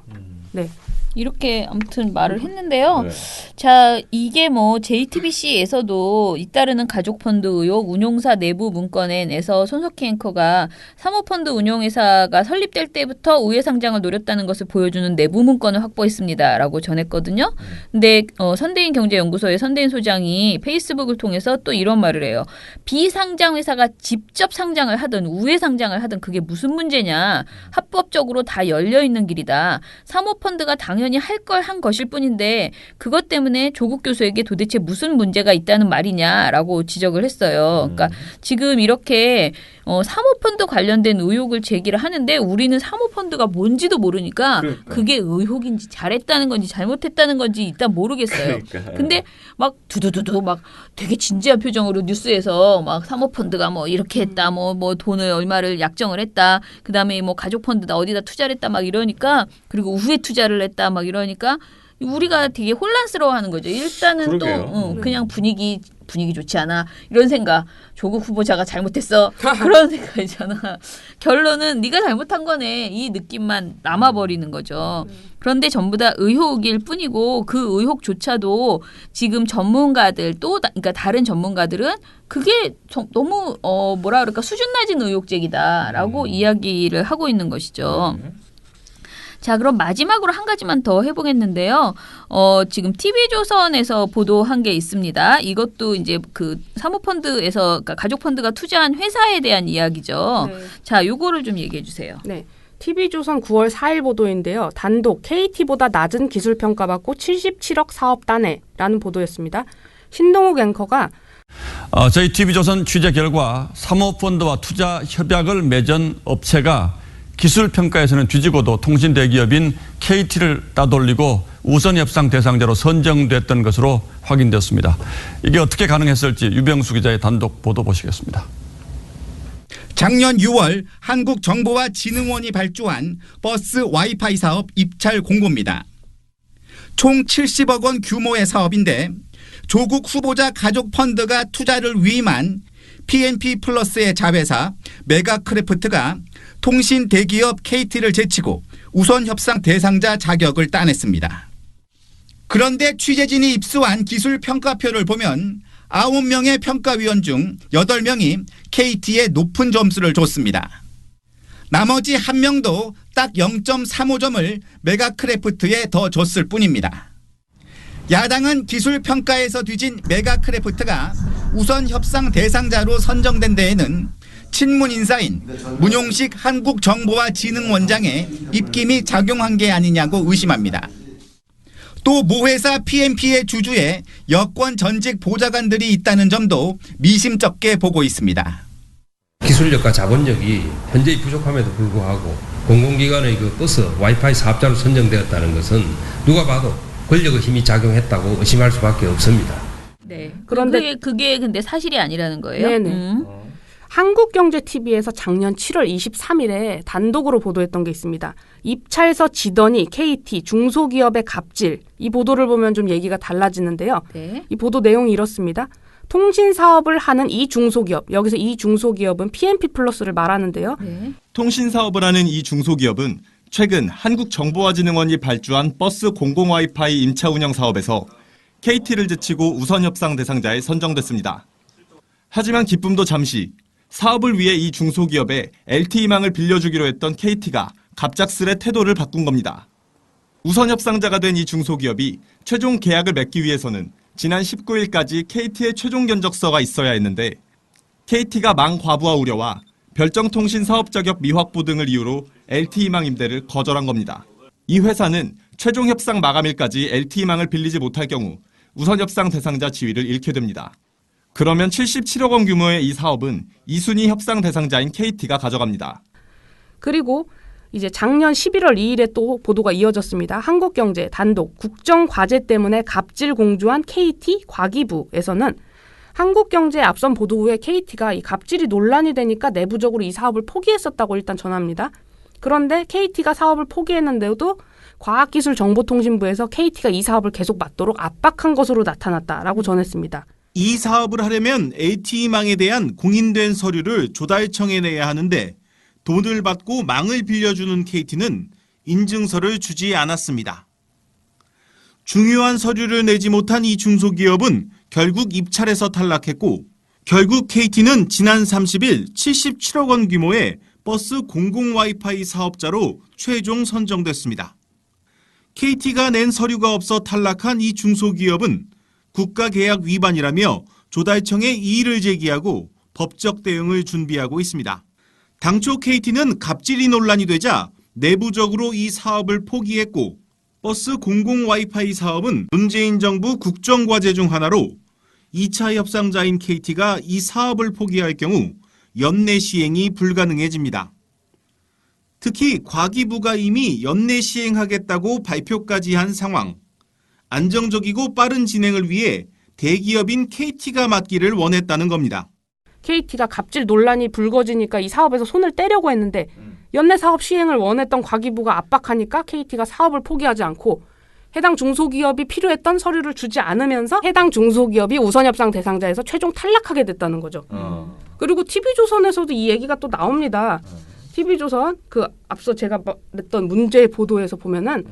네. 이렇게 아무튼 말을 했는데요. 네. 자, 이게 뭐 JTBC에서도 잇따르는 가족펀드 의혹 운용사 내부 문건에 내서 손석희 앵커가 사모펀드 운용회사가 설립될 때부터 우회상장을 노렸다는 것을 보여주는 내부 문건을 확보했습니다라고 전했거든요. 근데 선대인 경제연구소의 선대인 소장이 페이스북을 통해서 또 이런 말을 해요. 비상장 회사가 직접 상장을 하든 우회상장을 하든 그게 무슨 문제냐. 합법적으로 다 열려있는 길이다. 사모펀드가 당연히 할 걸 한 것일 뿐인데 그것 때문에 조국 교수에게 도대체 무슨 문제가 있다는 말이냐라고 지적을 했어요. 그러니까 지금 이렇게 사모펀드 관련된 의혹을 제기를 하는데 우리는 사모펀드가 뭔지도 모르니까 그게 의혹인지 잘했다는 건지 잘못했다는 건지 일단 모르겠어요. 근데 막 두두두두 막 되게 진지한 표정으로 뉴스에서 막 사모펀드가 뭐 이렇게 했다 뭐 돈을 얼마를 약정을 했다 그다음에 뭐 가족펀드다 어디다 투자를 했다 막 이러니까 그리고 우회 투자를 했다 막 이러니까 우리가 되게 혼란스러워하는 거죠. 일단은 그러게요. 또 그냥 분위기 좋지 않아 이런 생각. 조국 후보자가 잘못했어 그런 생각이잖아. 결론은 네가 잘못한 거네 이 느낌만 남아버리는 거죠. 그런데 전부 다 의혹일 뿐이고 그 의혹조차도 지금 전문가들 그러니까 다른 전문가들은 그게 너무 뭐라 그럴까 수준 낮은 의혹제기다라고 이야기를 하고 있는 것이죠. 자, 그럼 마지막으로 한 가지만 더 해보겠는데요. 지금 TV조선에서 보도한 게 있습니다. 이것도 이제 그 사모펀드에서, 그러니까 가족펀드가 투자한 회사에 대한 이야기죠. 네. 자, 요거를 좀 얘기해 주세요. 네. TV조선 9월 4일 보도인데요. 단독 KT보다 낮은 기술평가 받고 77억 사업 단해라는 보도였습니다. 신동욱 앵커가 저희 TV조선 취재 결과 사모펀드와 투자 협약을 맺은 업체가 기술평가에서는 뒤지고도 통신 대기업인 KT를 따돌리고 우선 협상 대상자로 선정됐던 것으로 확인됐습니다. 이게 어떻게 가능했을지 유병수 기자의 단독 보도 보시겠습니다. 작년 6월 한국정보와진흥원이 발주한 버스 와이파이 사업 입찰 공고입니다. 총 70억 원 규모의 사업인데 조국 후보자 가족펀드가 투자를 위임한 PNP 플러스의 자회사 메가크래프트가 통신 대기업 KT를 제치고 우선 협상 대상자 자격을 따냈습니다. 그런데 취재진이 입수한 기술평가표를 보면 9명의 평가위원 중 8명이 KT에 높은 점수를 줬습니다. 나머지 1명도 딱 0.35점을 메가크래프트에 더 줬을 뿐입니다. 야당은 기술평가에서 뒤진 메가크래프트가 우선 협상 대상자로 선정된 데에는 친문 인사인 문용식 한국정보와진흥원장의 입김이 작용한 게 아니냐고 의심합니다. 또 모회사 PMP의 주주에 여권 전직 보좌관들이 있다는 점도 미심쩍게 보고 있습니다. 기술력과 자본력이 현저히 부족함에도 불구하고 공공기관의 그 버스 와이파이 사업자로 선정되었다는 것은 누가 봐도 권력의 힘이 작용했다고 의심할 수밖에 없습니다. 네. 그런데 그게 근데 사실이 아니라는 거예요? 네네. 한국경제TV에서 작년 7월 23일에 단독으로 보도했던 게 있습니다. 입찰서 지더니 KT 중소기업의 갑질, 이 보도를 보면 좀 얘기가 달라지는데요. 네. 이 보도 내용이 이렇습니다. 통신 사업을 하는 이 중소기업, 여기서 이 중소기업은 PMP 플러스를 말하는데요. 네. 통신 사업을 하는 이 중소기업은 최근 한국정보화진흥원이 발주한 버스 공공 와이파이 임차 운영 사업에서 KT를 제치고 우선 협상 대상자에 선정됐습니다. 하지만 기쁨도 잠시, 사업을 위해 이 중소기업에 LTE망을 빌려주기로 했던 KT가 갑작스레 태도를 바꾼 겁니다. 우선 협상자가 된 이 중소기업이 최종 계약을 맺기 위해서는 지난 19일까지 KT의 최종 견적서가 있어야 했는데 KT가 망 과부하 우려와 별정통신 사업 자격 미확보 등을 이유로 LTE망 임대를 거절한 겁니다. 이 회사는 최종 협상 마감일까지 LTE망을 빌리지 못할 경우 우선 협상 대상자 지위를 잃게 됩니다. 그러면 77억 원 규모의 이 사업은 2순위 협상 대상자인 KT가 가져갑니다. 그리고 이제 작년 11월 2일에 또 보도가 이어졌습니다. 한국경제 단독 국정과제 때문에 갑질 공조한 KT 과기부에서는 한국경제 앞선 보도 후에 KT가 이 갑질이 논란이 되니까 내부적으로 이 사업을 포기했었다고 일단 전합니다. 그런데 KT가 사업을 포기했는데도 과학기술정보통신부에서 KT가 이 사업을 계속 맡도록 압박한 것으로 나타났다라고 전했습니다. 이 사업을 하려면 LTE망에 대한 공인된 서류를 조달청에 내야 하는데 돈을 받고 망을 빌려주는 KT는 인증서를 주지 않았습니다. 중요한 서류를 내지 못한 이 중소기업은 결국 입찰에서 탈락했고 결국 KT는 지난 30일 77억 원 규모의 버스 공공 와이파이 사업자로 최종 선정됐습니다. KT가 낸 서류가 없어 탈락한 이 중소기업은 국가계약 위반이라며 조달청에 이의를 제기하고 법적 대응을 준비하고 있습니다. 당초 KT는 갑질이 논란이 되자 내부적으로 이 사업을 포기했고 버스 공공 와이파이 사업은 문재인 정부 국정과제 중 하나로 2차 협상자인 KT가 이 사업을 포기할 경우 연내 시행이 불가능해집니다. 특히 과기부가 이미 연내 시행하겠다고 발표까지 한 상황. 안정적이고 빠른 진행을 위해 대기업인 KT가 맡기를 원했다는 겁니다. KT가 갑질 논란이 불거지니까 이 사업에서 손을 떼려고 했는데 연내 사업 시행을 원했던 과기부가 압박하니까 KT가 사업을 포기하지 않고 해당 중소기업이 필요했던 서류를 주지 않으면서 해당 중소기업이 우선협상 대상자에서 최종 탈락하게 됐다는 거죠. 그리고 TV조선에서도 이 얘기가 또 나옵니다. TV조선 앞서 제가 냈던 문제 보도에서 보면은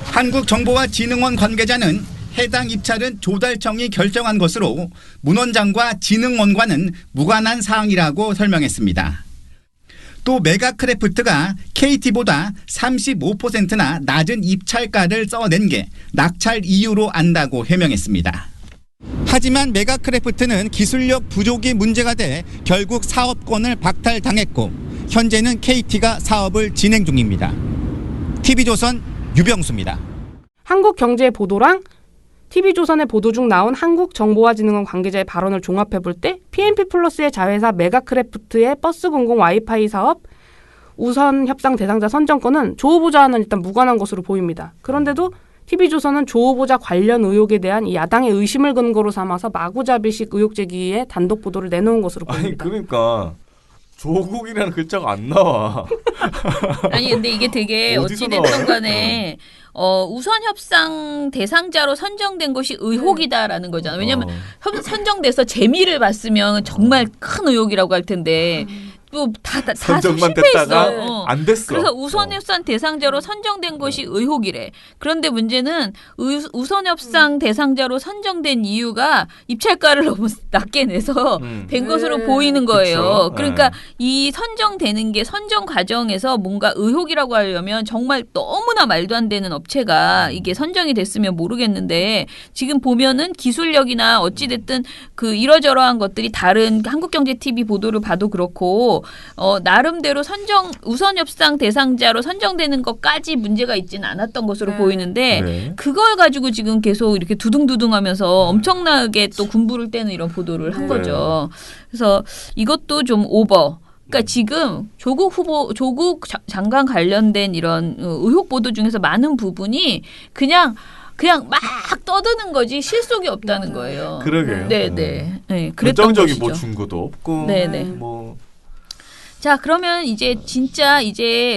한국정보화진흥원 관계자는 해당 입찰은 조달청이 결정한 것으로 문원장과 진흥원과는 무관한 사항이라고 설명했습니다. 또 메가크래프트가 KT보다 35%나 낮은 입찰가를 써낸 게 낙찰 이유로 안다고 해명했습니다. 하지만 메가크래프트는 기술력 부족이 문제가 돼 결국 사업권을 박탈당했고 현재는 KT가 사업을 진행 중입니다. TV조선 유병수입니다. 한국경제 보도랑 TV조선의 보도 중 나온 한국정보화진흥원 관계자의 발언을 종합해볼 때 PMP 플러스의 자회사 메가크래프트의 버스 공공 와이파이 사업 우선 협상 대상자 선정권은 조 후보자와는 일단 무관한 것으로 보입니다. 그런데도 TV조선은 조 후보자 관련 의혹에 대한 이 야당의 의심을 근거로 삼아서 마구잡이식 의혹 제기에 단독 보도를 내놓은 것으로 보입니다. 아니 그러니까 조국이라는 글자가 안 나와. 아니 근데 이게 되게 어찌됐든 간에 우선 협상 대상자로 선정된 것이 의혹이다라는 거잖아. 왜냐하면 선정돼서 재미를 봤으면 정말 큰 의혹이라고 할 텐데 또 다 선정만 실패했어. 됐다가 안 됐어. 그래서 우선 협상 대상자로 선정된 것이 의혹이래. 그런데 문제는 우선 협상 대상자로 선정된 이유가 입찰가를 너무 낮게 내서 된 것으로 보이는 거예요. 그쵸? 그러니까 이 선정되는 게 선정 과정에서 뭔가 의혹이라고 하려면 정말 너무나 말도 안 되는 업체가 이게 선정이 됐으면 모르겠는데 지금 보면은 기술력이나 어찌됐든 그 이러저러한 것들이 다른 한국경제TV 보도를 봐도 그렇고 나름대로 우선 협상 대상자로 선정되는 것까지 문제가 있지는 않았던 것으로 보이는데 네. 그걸 가지고 지금 계속 이렇게 두둥두둥하면서 엄청나게 또 군부를 떼는 이런 보도를 한 거죠. 그래서 이것도 좀 오버. 그러니까 지금 조국 장관 관련된 이런 의혹 보도 중에서 많은 부분이 그냥 막 떠드는 거지 실속이 없다는 거예요. 그러게요. 네네. 네, 결정적인 뭐 증거도 없고. 네네. 뭐. 자, 그러면 이제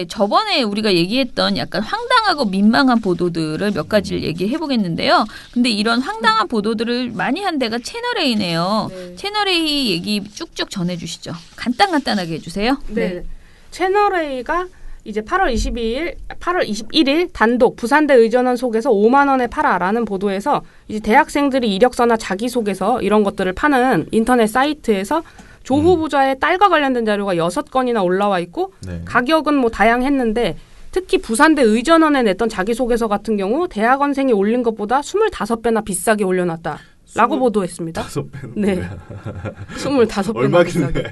저번에 우리가 얘기했던 약간 황당하고 민망한 보도들을 몇 가지를 얘기해 보겠는데요. 근데 이런 황당한 보도들을 많이 한 데가 채널A네요. 채널A 얘기 쭉쭉 전해주시죠. 간단하게 해주세요. 네. 채널A가 이제 8월 21일 단독 부산대 의전원 속에서 5만 원에 팔아라는 보도에서 이제 대학생들이 이력서나 자기소개서 이런 것들을 파는 인터넷 사이트에서 조 후보자의 딸과 관련된 자료가 6건이나 올라와 있고 가격은 뭐 다양했는데 특히 부산대 의전원에 냈던 자기소개서 같은 경우 대학원생이 올린 것보다 25배나 비싸게 올려놨다라고 보도했습니다. 5배는 네. 25배나 얼마길래. 비싸게.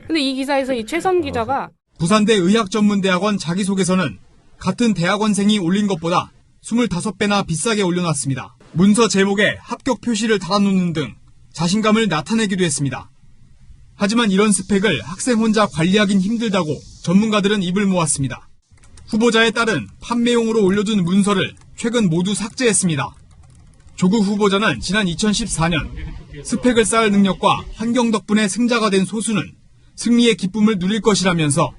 근데 이 기사에서 이 최선 기자가 부산대 의학전문대학원 자기소개서는 같은 대학원생이 올린 것보다 25배나 비싸게 올려놨습니다. 문서 제목에 합격 표시를 달아놓는 등 자신감을 나타내기도 했습니다. 하지만 이런 스펙을 학생 혼자 관리하긴 힘들다고 전문가들은 입을 모았습니다. 후보자의 딸은 판매용으로 올려둔 문서를 최근 모두 삭제했습니다. 조국 후보자는 지난 2014년 스펙을 쌓을 능력과 환경 덕분에 승자가 된 소수는 승리의 기쁨을 누릴 것이라면서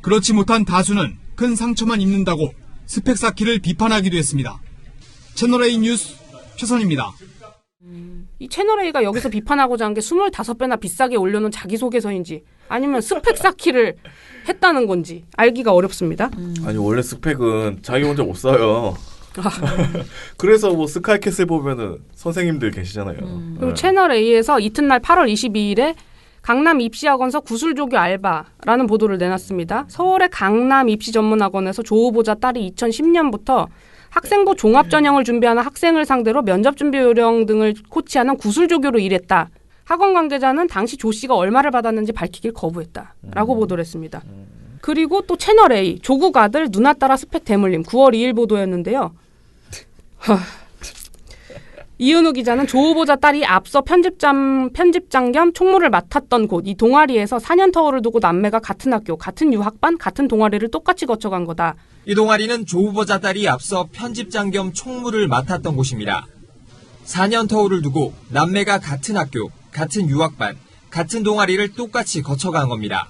그렇지 못한 다수는 큰 상처만 입는다고 스펙 쌓기를 비판하기도 했습니다. 채널A 뉴스 최선입니다. 이 채널A가 여기서 비판하고자 한 게 25배나 비싸게 올려놓은 자기소개서인지 아니면 스펙 쌓기를 했다는 건지 알기가 어렵습니다. 아니 원래 스펙은 자기 혼자 못 써요. 그래서 뭐 스카이캐슬 보면은 선생님들 계시잖아요. 그리고 채널A에서 이튿날 8월 22일에 강남 입시학원서 구술조교 알바라는 보도를 내놨습니다. 서울의 강남 입시전문학원에서 조 후보자 딸이 2010년부터 학생부 종합전형을 준비하는 학생을 상대로 면접준비 요령 등을 코치하는 구술조교로 일했다. 학원 관계자는 당시 조 씨가 얼마를 받았는지 밝히길 거부했다라고 보도를 했습니다. 그리고 또 채널A 조국 아들 누나 따라 스펙 대물림 9월 2일 보도였는데요. 이은우 기자는 조 후보자 딸이 앞서 편집장 겸 총무를 맡았던 곳 이 동아리에서 4년 터울을 두고 남매가 같은 학교, 같은 유학반, 같은 동아리를 똑같이 거쳐간 거다. 이 동아리는 조 후보자 딸이 앞서 편집장 겸 총무를 맡았던 곳입니다. 4년 터울을 두고 남매가 같은 학교, 같은 유학반, 같은 동아리를 똑같이 거쳐간 겁니다.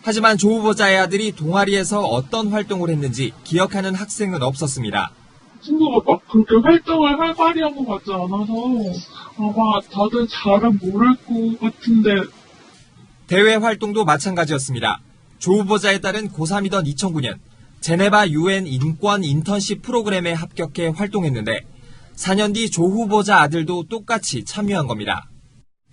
하지만 조 후보자의 아들이 동아리에서 어떤 활동을 했는지 기억하는 학생은 없었습니다. 친구가 막 그렇게 활동을 활발히 한 것 같지 않아서 아마 다들 잘은 모를 것 같은데. 대외 활동도 마찬가지였습니다. 조 후보자의 딸은 고3이던 2009년 제네바 UN 인권 인턴십 프로그램에 합격해 활동했는데 4년 뒤 조 후보자 아들도 똑같이 참여한 겁니다.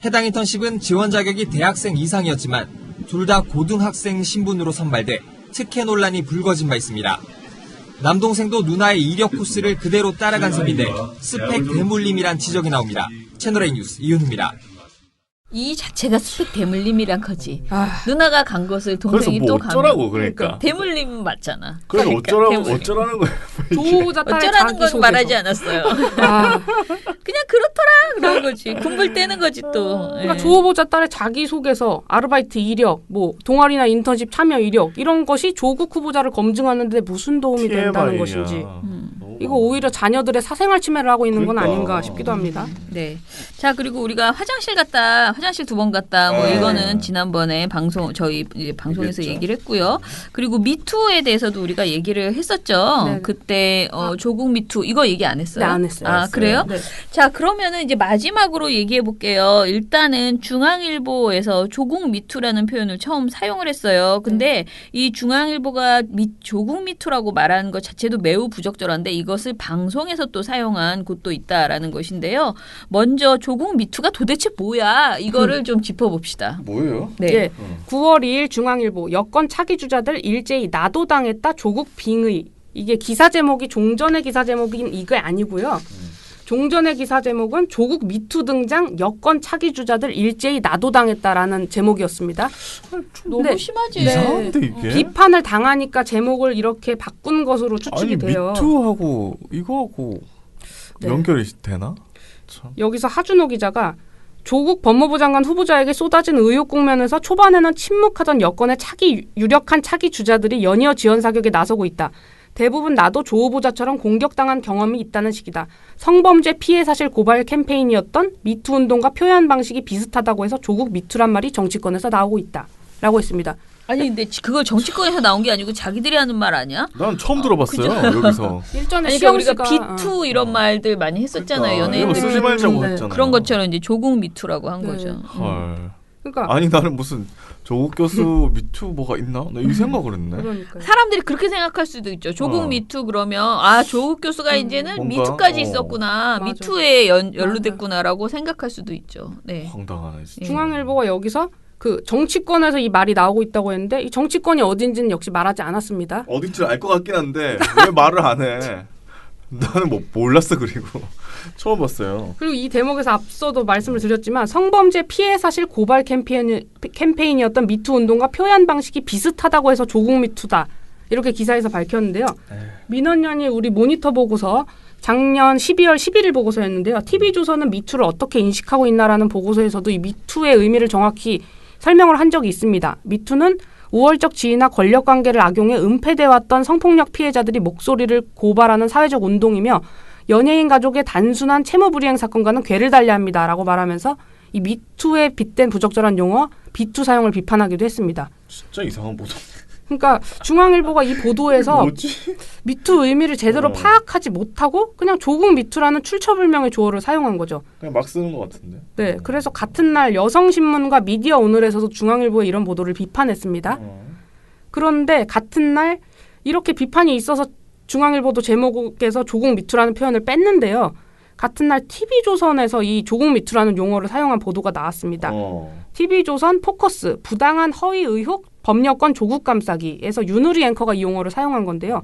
해당 인턴십은 지원 자격이 대학생 이상이었지만 둘 다 고등학생 신분으로 선발돼 특혜 논란이 불거진 바 있습니다. 남동생도 누나의 이력 코스를 그대로 따라간 셈인데 스펙 대물림이란 지적이 나옵니다. 채널A 뉴스 이은우입니다. 이 자체가 스펙 대물림이란 거지. 누나가 간 것을 동생이 그래서 뭐 또 가면. 어쩌라고 그러니까. 대물림 맞잖아. 그래서 그러니까 어쩌라는 거예요. 조 후보자 딸의 어쩌라는 건 자기소개서. 말하지 않았어요. 그냥 그렇더라 그런 거지. 군불 떼는 거지 또. 그러니까 예. 조 후보자 딸의 자기소개서, 아르바이트 이력, 뭐 동아리나 인턴십 참여 이력 이런 것이 조국 후보자를 검증하는데 무슨 도움이 된다는 TMI 야. 것인지. 이거 오히려 자녀들의 사생활 침해를 하고 있는 건 아닌가 싶기도 합니다. 네. 자, 그리고 우리가 화장실 2번 갔다. 뭐 이거는 지난번에 저희 이제 방송에서 얘기를 했고요. 그리고 미투에 대해서도 우리가 얘기를 했었죠. 네. 그때 조국 미투 이거 얘기 안 했어요? 네, 안 했어요. 아, 그래요? 네. 자, 그러면은 이제 마지막으로 얘기해 볼게요. 일단은 중앙일보에서 조국 미투라는 표현을 처음 사용을 했어요. 근데 이 중앙일보가 조국 미투라고 말하는 것 자체도 매우 부적절한데 이것을 방송에서 또 사용한 곳도 있다라는 것인데요. 먼저 조국 미투가 도대체 뭐야? 이거를 좀 짚어봅시다. 뭐예요? 네. 예. 9월 2일 중앙일보 여권 차기 주자들 일제히 나도당했다 조국 빙의. 이게 기사 제목이 종전의 기사 제목인 이게 아니고요. 종전의 기사 제목은 조국 미투 등장 여권 차기 주자들 일제히 나도당했다라는 제목이었습니다. 너무 심하지. 이상한데, 이게? 비판을 당하니까 제목을 이렇게 바꾼 것으로 추측이 아니, 돼요. 미투하고 이거하고 네. 연결이 되나? 여기서 하준호 기자가 조국 법무부 장관 후보자에게 쏟아진 의혹 국면에서 초반에는 침묵하던 여권의 유력한 차기 주자들이 연이어 지원 사격에 나서고 있다. 대부분 나도 조 후보자처럼 공격당한 경험이 있다는 식이다. 성범죄 피해 사실 고발 캠페인이었던 미투 운동과 표현 방식이 비슷하다고 해서 조국 미투란 말이 정치권에서 나오고 있다. 라고 했습니다. 아니 근데 그걸 정치권에서 나온 게 아니고 자기들이 하는 말 아니야? 난 처음 들어봤어요. 여기서. 일전에 그러니까 우리가 시영 씨가 비투 이런 말들 많이 했었잖아요. 그러니까, 연예인들 이거 쓰지 말자고 했잖아요. 그런 것처럼 이제 조국 미투라고 한 거죠. 헐. 그러니까 아니 나는 무슨 조국 교수 미투 뭐가 있나? 나 이 생각을 했네. 사람들이 그렇게 생각할 수도 있죠. 조국 미투 그러면 조국 교수가 이제는 뭔가? 미투까지 있었구나. 맞아. 미투에 연루됐구나라고 생각할 수도 있죠. 네. 황당하네 진짜. 중앙일보가 여기서 그 정치권에서 이 말이 나오고 있다고 했는데 이 정치권이 어딘지는 역시 말하지 않았습니다. 어딘지 알 것 같긴 한데 왜 말을 안 해? 나는 뭐 몰랐어 그리고 처음 봤어요. 그리고 이 대목에서 앞서도 말씀을 드렸지만 성범죄 피해 사실 고발 캠페인이었던 미투 운동과 표현 방식이 비슷하다고 해서 조국 미투다. 이렇게 기사에서 밝혔는데요. 민원연이 우리 모니터 보고서 작년 12월 11일 보고서였는데요. TV조선은 미투를 어떻게 인식하고 있나라는 보고서에서도 이 미투의 의미를 정확히 설명을 한 적이 있습니다. 미투는 우월적 지위나 권력관계를 악용해 은폐돼왔던 성폭력 피해자들이 목소리를 고발하는 사회적 운동이며 연예인 가족의 단순한 채무불이행 사건과는 궤를 달려야 합니다라고 말하면서 이 미투에 빗댄 부적절한 용어 비투 사용을 비판하기도 했습니다. 진짜 이상한 보도. 그러니까 중앙일보가 이 보도에서 미투 의미를 제대로 파악하지 못하고 그냥 조국 미투라는 출처불명의 조어를 사용한 거죠. 그냥 막 쓰는 것 같은데. 네, 그래서 같은 날 여성신문과 미디어오늘에서도 중앙일보의 이런 보도를 비판했습니다. 그런데 같은 날 이렇게 비판이 있어서 중앙일보도 제목에서 조국 미투라는 표현을 뺐는데요. 같은 날 TV조선에서 이 조국 미투라는 용어를 사용한 보도가 나왔습니다. TV조선 포커스 부당한 허위 의혹 법여권 조국 감싸기에서 윤우리 앵커가 이 용어를 사용한 건데요.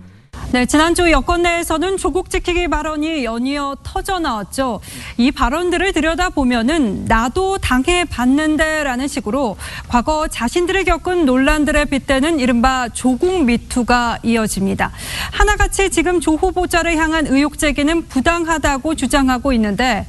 네, 지난주 여권 내에서는 조국 지키기 발언이 연이어 터져 나왔죠. 이 발언들을 들여다보면은 나도 당해봤는데라는 식으로 과거 자신들이 겪은 논란들에 빗대는 이른바 조국 미투가 이어집니다. 하나같이 지금 조 후보자를 향한 의혹 제기는 부당하다고 주장하고 있는데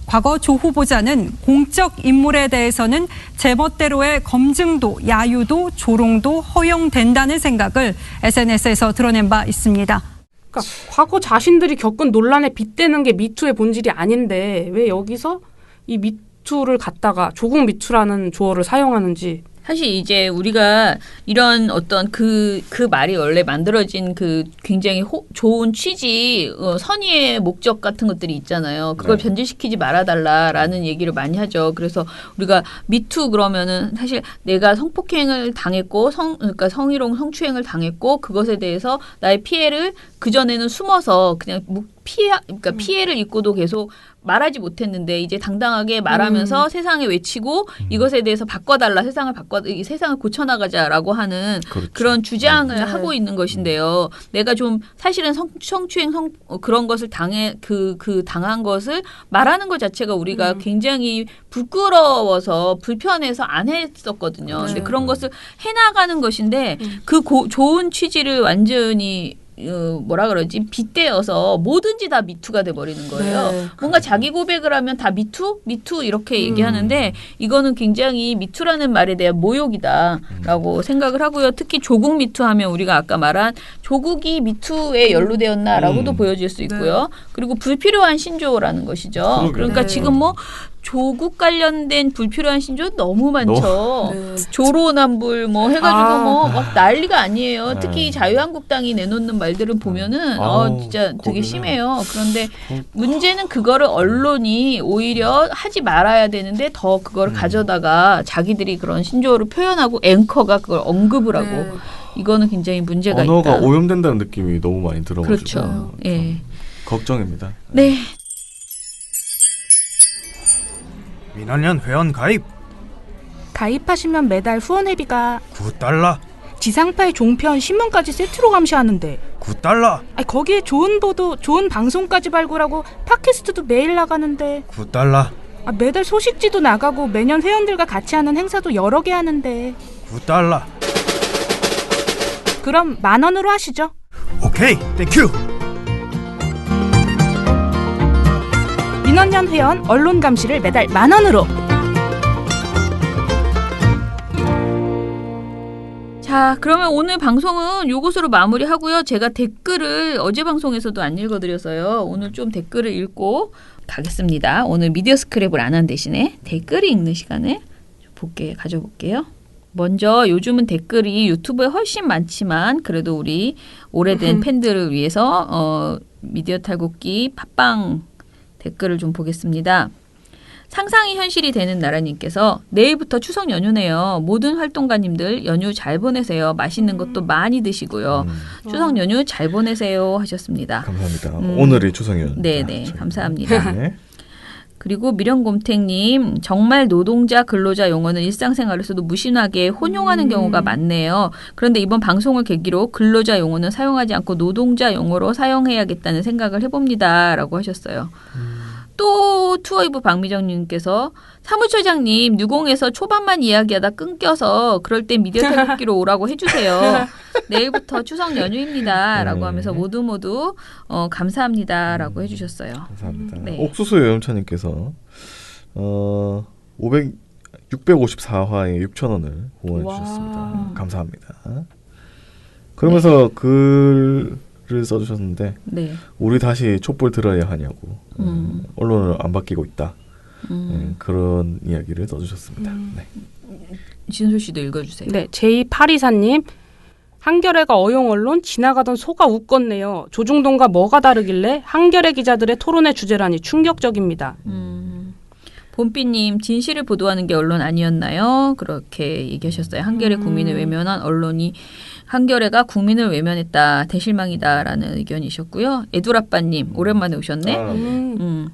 과거 조 후보자는 공적 인물에 대해서는 제멋대로의 검증도, 야유도, 조롱도 허용된다는 생각을 SNS에서 드러낸 바 있습니다. 그러니까 과거 자신들이 겪은 논란에 빗대는 게 미투의 본질이 아닌데 왜 여기서 이 미투를 갖다가 조국 미투라는 조어를 사용하는지. 사실 이제 우리가 이런 어떤 그 말이 원래 만들어진 그 굉장히 좋은 취지, 선의의 목적 같은 것들이 있잖아요. 그걸 변질시키지 말아달라라는 얘기를 많이 하죠. 그래서 우리가 미투 그러면은 사실 내가 성폭행을 당했고 그러니까 성희롱, 성추행을 당했고 그것에 대해서 나의 피해를 그전에는 숨어서 그냥 그러니까 피해를 입고도 계속 말하지 못했는데 이제 당당하게 말하면서 세상에 외치고 이것에 대해서 바꿔달라, 이 세상을 고쳐나가자라고 하는 그런 주장을 하고 있는 것인데요. 내가 좀 사실은 성추행 그런 것을 당한 것을 말하는 것 자체가 우리가 굉장히 부끄러워서 불편해서 안 했었거든요. 근데 그런 것을 해나가는 것인데 그 좋은 취지를 완전히 빗대어서 뭐든지 다 미투가 돼버리는 거예요. 네. 뭔가 자기 고백을 하면 다 미투 이렇게 얘기하는데 이거는 굉장히 미투라는 말에 대한 모욕이다라고 생각을 하고요. 특히 조국 미투 하면 우리가 아까 말한 조국이 미투에 연루되었나라고도 보여질 수 있고요. 그리고 불필요한 신조어라는 것이죠. 그러니까 지금 뭐 조국 관련된 불필요한 신조 너무 많죠. 조로남불 뭐 해가지고 뭐 막 난리가 아니에요. 특히 자유한국당이 내놓는 말들을 보면은 진짜 되게 심해요. 그런데 문제는 그거를 언론이 오히려 하지 말아야 되는데 더 그걸 가져다가 자기들이 그런 신조어를 표현하고 앵커가 그걸 언급을 하고 이거는 굉장히 문제가 있다. 언어가 오염된다는 느낌이 너무 많이 들어가지고 그렇죠. 예. 걱정입니다. 네. 민원연 회원 가입 가입하시면 매달 후원회비가 $9. 지상파의 종편 신문까지 세트로 감시하는데 9달러. 거기에 좋은 보도, 좋은 방송까지 발굴하고 팟캐스트도 매일 나가는데 9달러. 매달 소식지도 나가고 매년 회원들과 같이 하는 행사도 여러 개 하는데 9달러. 그럼 10,000원으로 하시죠. 오케이, 땡큐. 민원연 회원 언론 감시를 매달 10,000원으로. 자, 그러면 오늘 방송은 요것으로 마무리하고요. 제가 댓글을 어제 방송에서도 안 읽어드려서요. 오늘 좀 댓글을 읽고 가겠습니다. 오늘 미디어 스크랩을 안 한 대신에 댓글을 읽는 시간을 가져볼게요. 먼저 요즘은 댓글이 유튜브에 훨씬 많지만 그래도 우리 오래된 팬들을 위해서 미디어 탈곡기 팟빵 댓글을 좀 보겠습니다. 상상이 현실이 되는 나라님께서 내일부터 추석 연휴네요. 모든 활동가님들 연휴 잘 보내세요. 맛있는 것도 많이 드시고요. 추석 연휴 잘 보내세요 하셨습니다. 감사합니다. 오늘이 추석 연휴. 네네, 감사합니다. 네. 그리고 미령곰탱님, 정말 노동자 근로자 용어는 일상생활에서도 무심하게 혼용하는 경우가 많네요. 그런데 이번 방송을 계기로 근로자 용어는 사용하지 않고 노동자 용어로 사용해야겠다는 생각을 해봅니다. 라고 하셨어요. 또 투어이브 박미정님께서 사무처장님 유공에서 초반만 이야기하다 끊겨서 그럴 땐 미디어 탈곡기로 오라고 해주세요. 내일부터 추석 연휴입니다. 라고 하면서 모두 감사합니다. 라고 해주셨어요. 감사합니다. 네. 옥수수 요염차님께서 654화에 6,000원을 후원해 주셨습니다. 감사합니다. 그러면서 글을 써주셨는데 네. 우리 다시 촛불 들어야 하냐고 언론을 안 바뀌고 있다. 네, 그런 이야기를 써주셨습니다. 네. 진솔 씨도 읽어주세요. 네, 제2824님. 한겨레가 어용 언론 지나가던 소가 웃겄네요. 조중동과 뭐가 다르길래 한겨레 기자들의 토론의 주제라니 충격적입니다. 봄비님, 진실을 보도하는 게 언론 아니었나요? 그렇게 얘기하셨어요. 한겨레 국민을 외면한 언론이 한겨레가 국민을 외면했다. 대실망이다라는 의견이셨고요. 에두라빠님, 오랜만에 오셨네.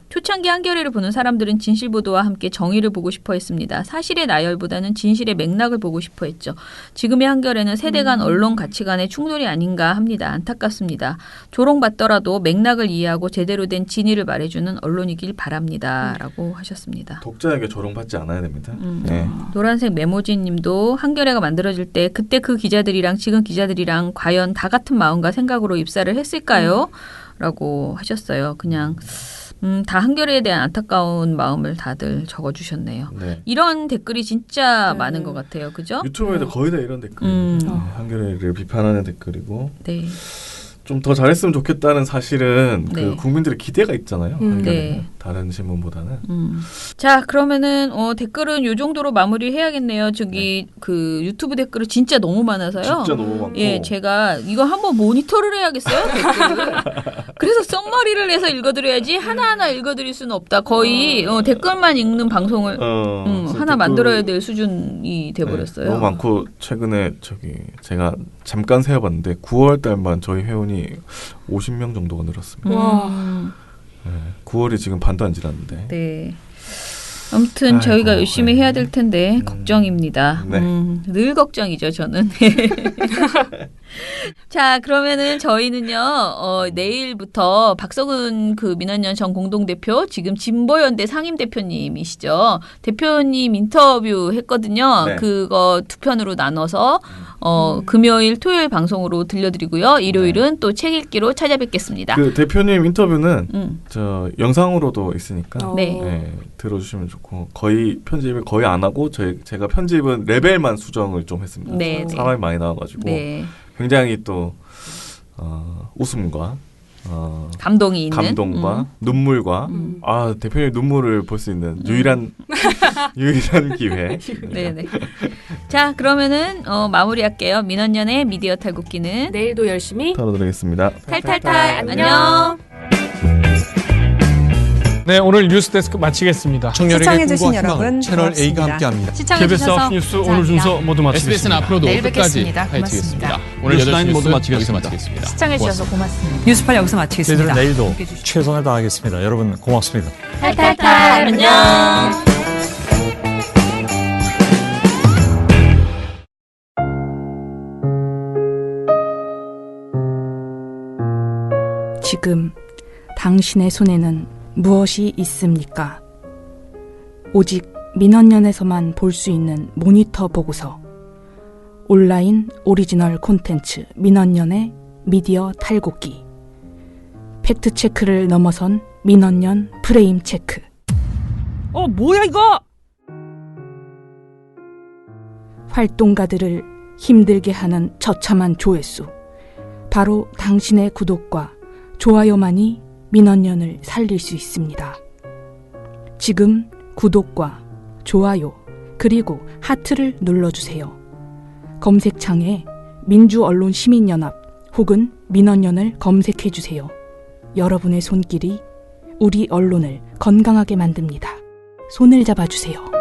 초창기 한겨레를 보는 사람들은 진실 보도와 함께 정의를 보고 싶어 했습니다. 사실의 나열보다는 진실의 맥락을 보고 싶어 했죠. 지금의 한겨레는 세대 간 언론 가치관의 충돌이 아닌가 합니다. 안타깝습니다. 조롱받더라도 맥락을 이해하고 제대로 된 진위를 말해주는 언론이길 바랍니다. 라고 하셨습니다. 독자에게 조롱받지 않아야 됩니다. 네. 노란색 메모지 님도 한겨레가 만들어질 때 그때 그 기자들이랑 지금 기자들이랑 과연 다 같은 마음과 생각으로 입사를 했을까요? 라고 하셨어요. 그냥 다 한겨레에 대한 안타까운 마음을 다들 적어주셨네요. 네. 이런 댓글이 진짜 많은 것 같아요. 그죠? 유튜브에도 거의 다 이런 댓글이고 한겨레를 비판하는 댓글이고 네. 좀 더 잘했으면 좋겠다는 사실은 네. 그 국민들의 기대가 있잖아요. 한겨레는. 네. 다른 신문보다는. 자, 그러면은 댓글은 요 정도로 마무리해야겠네요. 저기 그 유튜브 댓글이 진짜 너무 많아서요. 진짜 너무 많고. 예, 제가 이거 한번 모니터를 해야겠어요. 댓글을. 그래서 썸머리를 해서 읽어드려야지 하나하나 읽어드릴 수는 없다. 거의 댓글만 읽는 방송을 하나 만들어야 될 수준이 돼버렸어요. 네, 너무 많고 최근에 제가 잠깐 세어봤는데 9월 달만 저희 회원이 50명 정도가 늘었습니다. 와. 네, 9월이 지금 반도 안 지났는데. 네. 아무튼 저희가 열심히 해야 될 텐데 걱정입니다. 네. 늘 걱정이죠, 저는. 자, 그러면은 저희는요 내일부터 박석은 그 민원연 전 공동대표, 지금 진보연대 상임대표님이시죠. 대표님 인터뷰 했거든요. 네. 그거 두 편으로 나눠서 금요일, 토요일 방송으로 들려드리고요. 일요일은 또 책 읽기로 찾아뵙겠습니다. 그 대표님 인터뷰는 저 영상으로도 있으니까 네. 들어주시면 좋고 거의 편집을 거의 안 하고 제가 편집은 레벨만 수정을 좀 했습니다. 네, 사람이 많이 나와가지고 네. 굉장히 또 웃음과 감동이 있는 감동과 눈물과 대표님 눈물을 볼 수 있는 유일한 기회. 네네. 자, 그러면은 마무리할게요. 민원연의 미디어 탈곡기는 내일도 열심히 다뤄드리겠습니다. 탈탈탈. 안녕. 네, 오늘 뉴스데스크 마치겠습니다. 시청해주신 여러분 채널 A가 함께합니다. KBS 9뉴스 오늘 순서 모두 마치겠습니다. SBS는 앞으로도 내일 끝까지 뵙겠습니다. 파헤치겠습니다. 고맙습니다. 오늘 8시 모두 뉴스 마치겠습니다. 여기서 마치겠습니다. 시청해주셔서 고맙습니다. 뉴스팔 여기서 마치겠습니다. 저희들은 내일도 최선을 다하겠습니다. 여러분 고맙습니다. 탈탈탈. 안녕. 당신의 손에는 무엇이 있습니까? 오직 민원연에서만 볼 수 있는 모니터 보고서. 온라인 오리지널 콘텐츠 민원연의 미디어 탈곡기. 팩트체크를 넘어선 민원연 프레임 체크. 뭐야 이거? 활동가들을 힘들게 하는 처참한 조회수. 바로 당신의 구독과 좋아요만이 민원연을 살릴 수 있습니다. 지금 구독과 좋아요 그리고 하트를 눌러주세요. 검색창에 민주언론시민연합 혹은 민원연을 검색해주세요. 여러분의 손길이 우리 언론을 건강하게 만듭니다. 손을 잡아주세요.